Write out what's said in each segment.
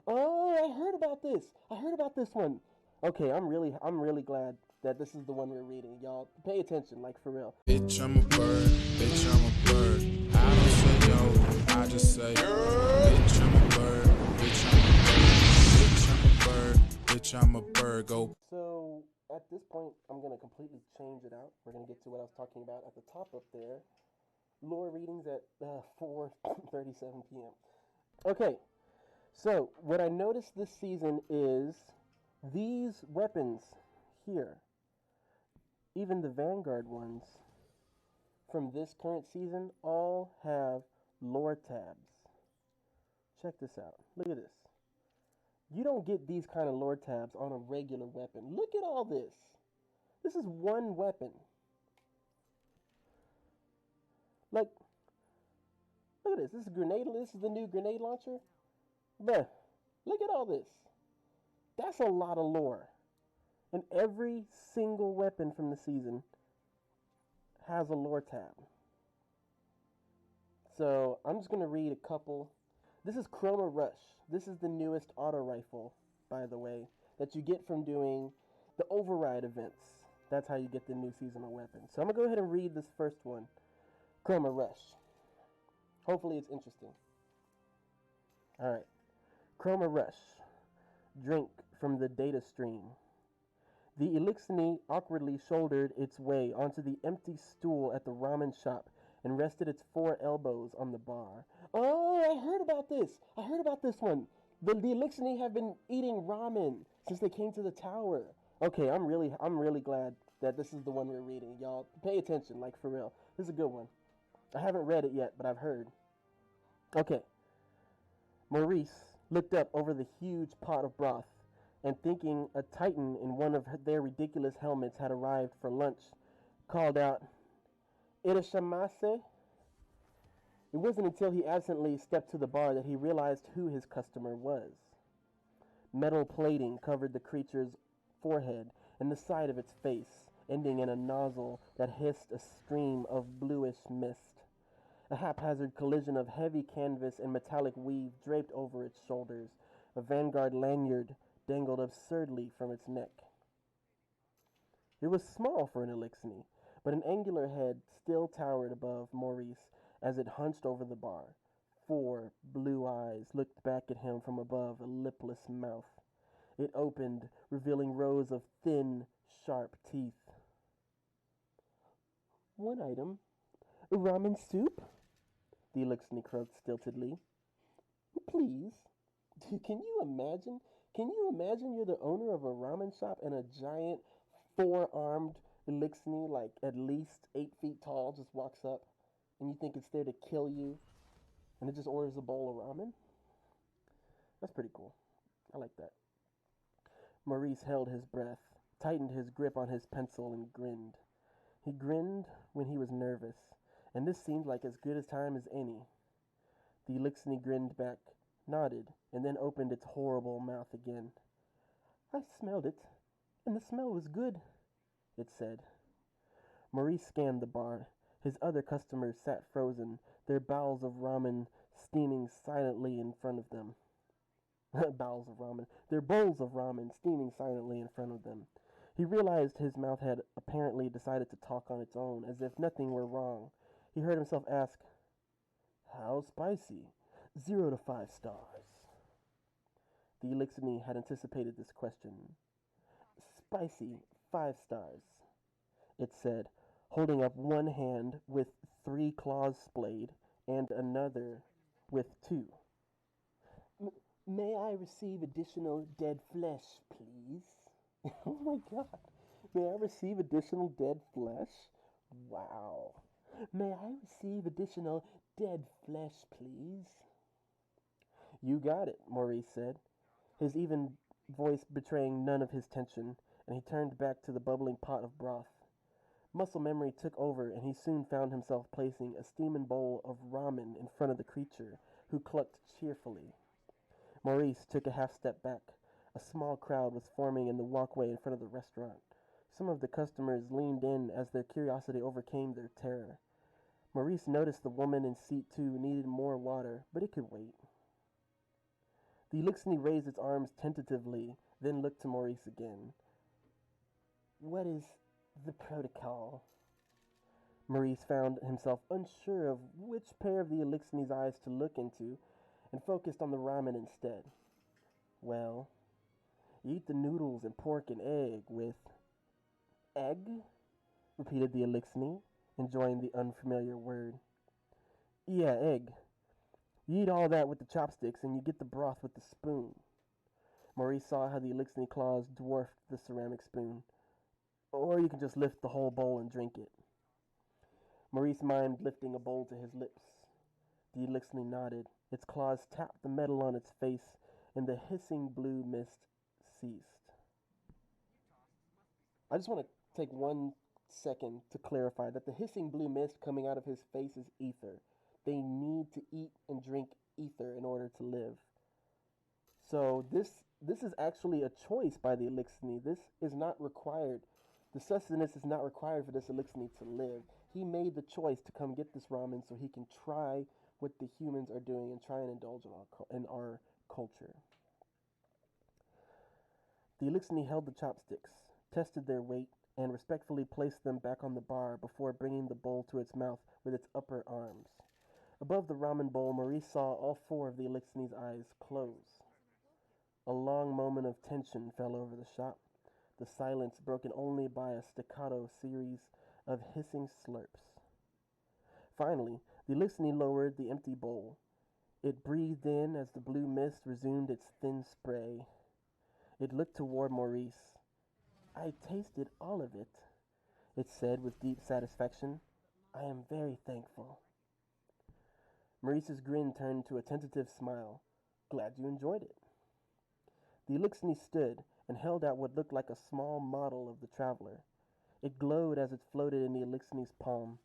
Oh, I heard about this. I heard about this one. Okay, I'm really glad that this is the one we're reading, y'all. Pay attention, like for real. Bitch, I'm a bird. Bitch, I'm a bird. I don't say no. I just say, bitch, I'm a bird. Bitch, I'm a bird. Bitch, I'm a bird. Bitch, I'm a bird. Go. So at this point, I'm gonna completely change it out. We're gonna get to what I was talking about at the top up there. Lore readings at 4:37 p.m. Okay, so what I noticed this season is these weapons here, even the Vanguard ones from this current season, all have lore tabs. Check this out. Look at this. You don't get these kind of lore tabs on a regular weapon. Look at all this. This is one weapon. Like, look at this. This is grenade. This is the new grenade launcher. Bruh, look at all this. That's a lot of lore. And every single weapon from the season has a lore tab. So I'm just going to read a couple. This is Chroma Rush. This is the newest auto rifle, by the way, that you get from doing the override events. That's how you get the new seasonal weapon. So I'm going to go ahead and read this first one, Chroma Rush. Hopefully it's interesting. All right. Chroma Rush. Drink from the data stream. The Eliksni awkwardly shouldered its way onto the empty stool at the ramen shop and rested its 4 elbows on the bar. Oh, I heard about this. I heard about this one. The Eliksni have been eating ramen since they came to the tower. Okay, I'm really glad that this is the one we're reading, y'all. Pay attention, like for real. This is a good one. I haven't read it yet, but I've heard. Okay. Maurice looked up over the huge pot of broth, and thinking a titan in one of their ridiculous helmets had arrived for lunch, called out, Irashamase? It wasn't until he absently stepped to the bar that he realized who his customer was. Metal plating covered the creature's forehead and the side of its face, ending in a nozzle that hissed a stream of bluish mist. A haphazard collision of heavy canvas and metallic weave draped over its shoulders. A Vanguard lanyard dangled absurdly from its neck. It was small for an Eliksni, but an angular head still towered above Maurice as it hunched over the bar. 4 blue eyes looked back at him from above a lipless mouth. It opened, revealing rows of thin, sharp teeth. One item. Ramen soup? The Eliksni croaked stiltedly. Please. Can you imagine? Can you imagine you're the owner of a ramen shop and a giant 4-armed Eliksni, like at least 8 feet tall, just walks up and you think it's there to kill you and it just orders a bowl of ramen? That's pretty cool. I like that. Maurice held his breath, tightened his grip on his pencil, and grinned. He grinned when he was nervous, and this seemed like as good a time as any. The Eliksni grinned back, nodded, and then opened its horrible mouth again. I smelled it, and the smell was good, it said. Maurice scanned the bar. His other customers sat frozen, their bowls of ramen steaming silently in front of them. Bowls of ramen. Their bowls of ramen steaming silently in front of them. He realized his mouth had apparently decided to talk on its own, as if nothing were wrong. He heard himself ask, How spicy? 0 to 5 stars. The Eliksni had anticipated this question. Spicy, 5 stars, it said, holding up one hand with 3 claws splayed and another with 2. May I receive additional dead flesh, please? Oh my god. May I receive additional dead flesh? Wow. May I receive additional dead flesh, please? You got it, Maurice said, his even voice betraying none of his tension, and he turned back to the bubbling pot of broth. Muscle memory took over, and he soon found himself placing a steaming bowl of ramen in front of the creature, who clucked cheerfully. Maurice took a half step back. A small crowd was forming in the walkway in front of the restaurant. Some of the customers leaned in as their curiosity overcame their terror. Maurice noticed the woman in seat 2 needed more water, but it could wait. The Eliksni raised its arms tentatively, then looked to Maurice again. What is the protocol? Maurice found himself unsure of which pair of the Eliksni's eyes to look into, and focused on the ramen instead. Well, you eat the noodles and pork and egg with... Egg? Repeated the Eliksni, enjoying the unfamiliar word. Yeah, egg. You eat all that with the chopsticks, and you get the broth with the spoon. Maurice saw how the Eliksni claws dwarfed the ceramic spoon. Or you can just lift the whole bowl and drink it. Maurice mimed lifting a bowl to his lips. The Eliksni nodded. Its claws tapped the metal on its face, and the hissing blue mist ceased. I just want to take 1 second to clarify that the hissing blue mist coming out of his face is ether. They need to eat and drink ether in order to live. So this is actually a choice by the Eliksni. This is not required. The sustenance is not required for this Eliksni to live. He made the choice to come get this ramen so he can try what the humans are doing and try and indulge in our culture. The Eliksni held the chopsticks, tested their weight, and respectfully placed them back on the bar before bringing the bowl to its mouth with its upper arms. Above the ramen bowl, Maurice saw all 4 of the Eliksni's eyes close. A long moment of tension fell over the shop, the silence broken only by a staccato series of hissing slurps. Finally, the Eliksni lowered the empty bowl. It breathed in as the blue mist resumed its thin spray. It looked toward Maurice. I tasted all of it, it said with deep satisfaction. I am very thankful. Maurice's grin turned to a tentative smile. Glad you enjoyed it. The Eliksni stood and held out what looked like a small model of the traveler. It glowed as it floated in the Eliksni's palm.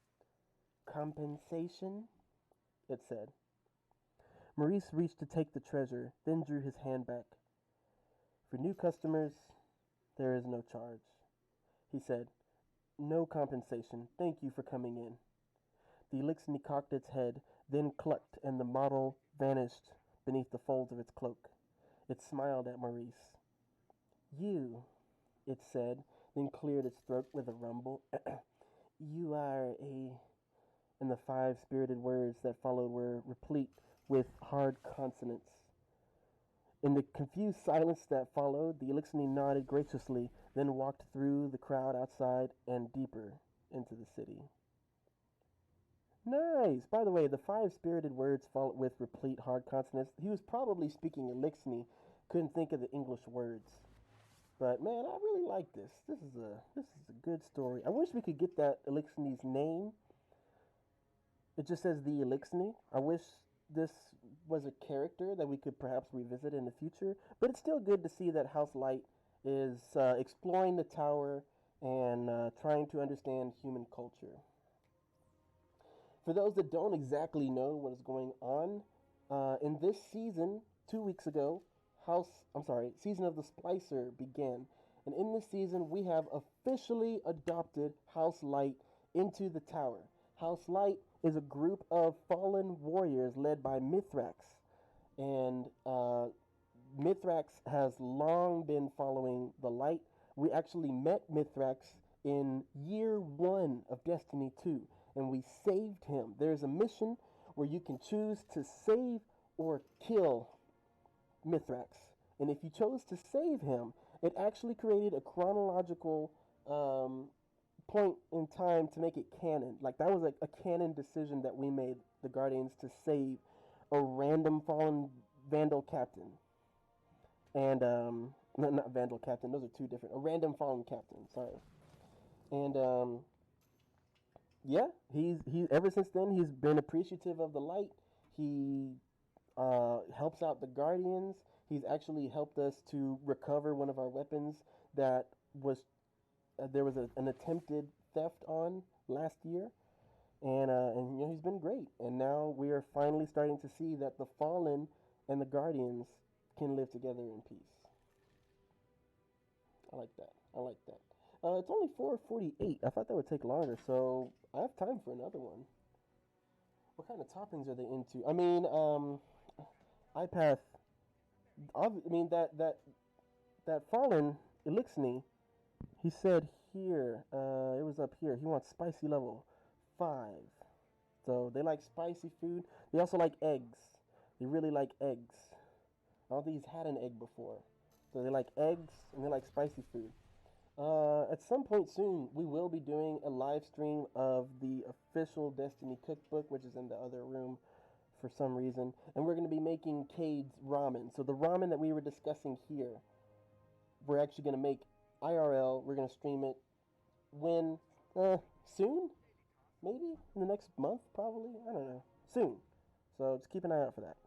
Compensation? It said. Maurice reached to take the treasure, then drew his hand back. For new customers, there is no charge. He said, No compensation. Thank you for coming in. The Eliksni cocked its head, then clucked, and the model vanished beneath the folds of its cloak. It smiled at Maurice. You, it said, then cleared its throat with a rumble. You are a... And the 5 spirited words that followed were replete with hard consonants. In the confused silence that followed, the Eliksni nodded graciously, then walked through the crowd outside and deeper into the city. Nice! By the way, the 5 spirited words followed with replete hard consonants. He was probably speaking Eliksni, couldn't think of the English words. But man, I really like this. This is a good story. I wish we could get that Eliksni's name. It just says the Eliksni. I wish this was a character that we could perhaps revisit in the future. But it's still good to see that House Light is exploring the tower and trying to understand human culture. For those that don't exactly know what is going on, in this season, 2 weeks ago, season of the Splicer began. And in this season, we have officially adopted House Light into the tower. House Light is a group of fallen warriors led by Mithrax. And Mithrax has long been following the light. We actually met Mithrax in year 1 of Destiny 2, and we saved him. There's a mission where you can choose to save or kill Mithrax. And if you chose to save him, it actually created a chronological point in time to make it canon. Like, that was a canon decision that we made, the Guardians, to save a random fallen Vandal captain. And, not Vandal captain, those are 2 different. A random fallen captain, sorry. And, yeah, he's ever since then, he's been appreciative of the light. He helps out the Guardians. He's actually helped us to recover one of our weapons that was there was an attempted theft on last year, and you know, he's been great. And now we are finally starting to see that the Fallen and the Guardians can live together in peace. I like that. I like that. It's only 4:48. I thought that would take longer, so I have time for another one. What kind of toppings are they into? I mean, iPath I mean that fallen Eliksni, he said here, it was up here. He wants spicy level 5. So they like spicy food. They also like eggs. They really like eggs. I don't think he's had an egg before. So they like eggs and they like spicy food. At some point soon, we will be doing a live stream of the official Destiny cookbook, which is in the other room for some reason. And we're going to be making Cade's ramen. So the ramen that we were discussing here, we're actually going to make IRL. We're going to stream it when? Soon? Maybe? In the next month, probably? I don't know. Soon. So just keep an eye out for that.